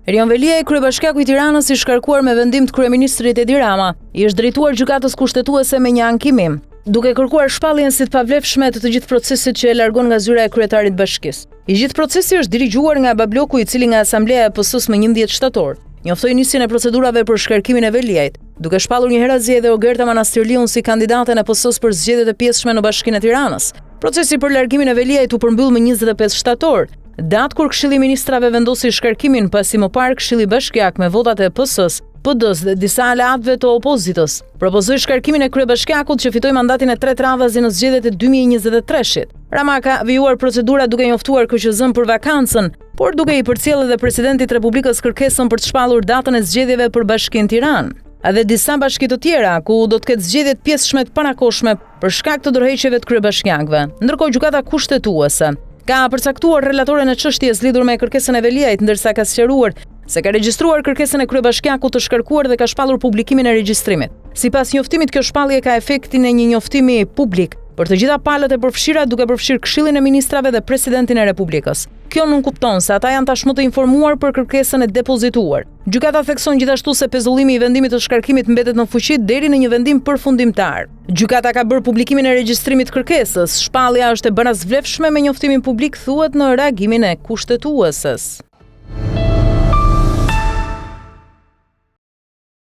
Erion Velia, kryebashkiaku i Tiranës, i shkarkuar me vendim të kryeministrit Edi Rama, i është drejtuar gjykatës kushtetuese me një ankimim, duke kërkuar shpalljen si të pavlefshme të gjithë procesit që e largon nga zyra e kryetarit të bashkisë. I gjithë procesi është dirigjuar nga Babloku, i cili nga Asambleja e PS-së më 11 shtator njoftoi nisjen e procedurave për shkarkimin e Veliajt, duke shpallur një herazi edhe Ogerta Manastirliun si kandidaten e PS-së për zgjedhjet e pjesshme në Bashkinë e Tiranës. Procesi për largimin e Veliajt u përmbyll më 25 shtator, datë kur Këshilli i Ministrave vendosi shkarkimin, pasi më parë Këshilli Bashkiak me votat e PS-së, PD-s dhe disa aleatëve të opozitës propozoi shkarkimin e kryebashkiakut që fitoi mandatin e 3 radhazi në zgjedhjet e 2023-shit. Rama ka vijuar procedura duke njoftuar KQZ-n për vakancën, por duke i përcjellë edhe presidentit Republikës kërkesën për të shpallur datën e zgjedhjeve për Bashkinë Tiranë. Edhe disa bashki të tjera ku do të ketë zgjedhjet pjesshme të parakohshme për shkak të dorëheqjeve të kryebashkiakëve. Ndërkohë gjykata kushtetuese ka përcaktuar relatoren e çështjes lidhur me kërkesën e Veliajt, ndërsa ka sqaruar se ka regjistruar kërkesën e kryebashkiakut të shkarkuar dhe ka shpallur publikimin e regjistrimit. Sipas njoftimit, kjo shpallje ka efektin e një njoftimi publik për të gjitha palët e përfshira, duke përfshirë Këshillin e Ministrave dhe Presidentin e Republikës. Kjo nuk kupton se ata janë tashmë të informuar për kërkesën e depozituar. Gjykata thekson gjithashtu se pezullimi i vendimit të shkarkimit mbetet në fuqi deri në një vendim përfundimtar. Gjykata ka bërë publikimin e regjistrimit të kërkesës. Shpallja është e barazvlefshme me njoftimin publik, thuhet në reagimin e kushtetueses.